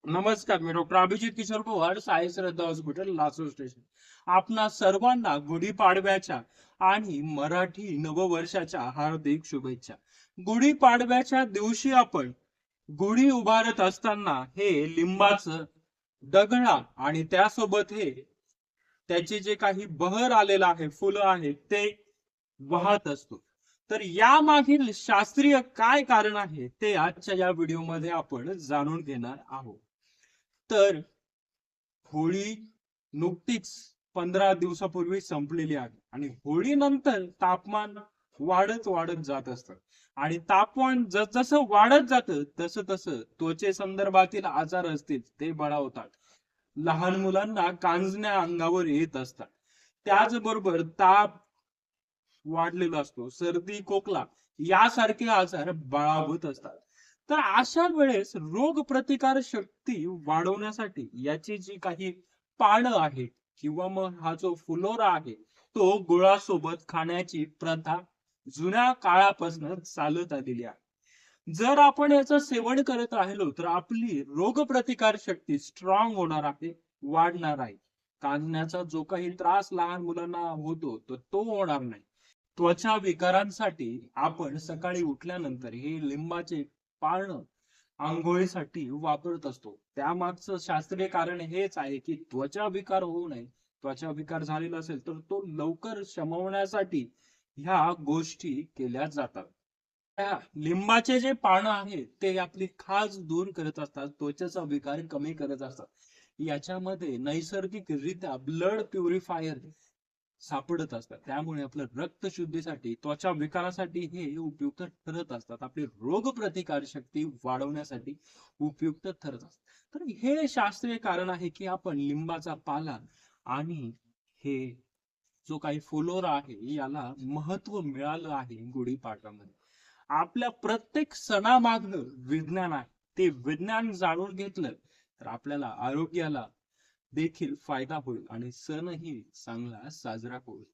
नमस्कार, मी डॉक्टर अभिजित किशोर पवार, साई श्रद्धा hospital, Lasur station. आपणा सर्वांना गुढीपाडव्याच्या आणि मराठी नववर्षाच्या हार्दिक शुभेच्छा. गुढीपाडव्याच्या दिवशी आपण गुढी उभारत असताना हे लिंबाचं दगडा आणि त्यासोबत हे त्याचे जे काही बहर आलेलं आहे, फुलं आहेत, ते वाहत असतो. तर या मागील शास्त्रीय काय कारण आहे ते आजच्या या व्हिडिओमध्ये आपण जाणून घेणार आहोत. तर होळी नुकतीच 15 दिवसापूर्वी संपलेली आहे आणि होळीनंतर तापमान वाढत वाढत जात असतं आणि तापमान जसं वाढत जातं तसं तसं त्वचे संदर्भातील आजार असतील ते बळावतात. लहान मुलांना कांजण्या अंगावर येत असतात. त्याचबरोबर ताप वाढलेला असतो, सर्दी खोकला यासारखे आजार बळावत असतात. तर अशा वेळेस रोग प्रतिकार शक्ती वाढवण्यासाठी याची जी काही पानं आहेत किंवा मग हा जो फुलोरा आहे तो गुळासोबत खाण्याची प्रथा जुन्या काळापासून चालत आलेली आहे. जर आपण याचं सेवन करत राहिलो तर आपली रोग प्रतिकार शक्ती स्ट्रॉंग होणार आहे, वाढणार आहे. कांजण्याचा जो काही त्रास लहान मुलांना होतो तो होणार नाही. त्वचा विकारांसाठी आपण सकाळी उठल्यानंतर हे लिंबाचे पानं आंघोळीसाठी वापरत असतो. त्यामागचं शास्त्रीय कारण हेच आहे की त्वचा विकार होऊ नये. त्वचा विकार झालेला असेल तर तो लवकर शमवण्यासाठी ह्या गोष्टी केल्या जातात. त्या लिंबाचे जे पानं आहेत ते आपली खाज दूर करत असतात, त्वचेचा विकार कमी करत असतात. याच्यामध्ये नैसर्गिकरित्या ब्लड प्युरिफायर सापडत असतात. त्यामुळे आपल्या रक्त शुद्धीसाठी, त्वचा विकारासाठी हे उपयुक्त ठरत असतात. आपली रोग प्रतिकार शक्ती वाढवण्यासाठी उपयुक्त ठरत असतात. तर हे शास्त्रीय कारण आहे की आपण लिंबाचा पाला आणि हे जो काही फुलोरा आहे याला महत्व मिळालं आहे गुढीपाडव्यामध्ये. आपल्या प्रत्येक सणामागं विज्ञान आहे. ते विज्ञान जाणून घेतलं तर आपल्याला आरोग्याला देखील फायदा होईल आणि सणही चांगला साजरा होईल.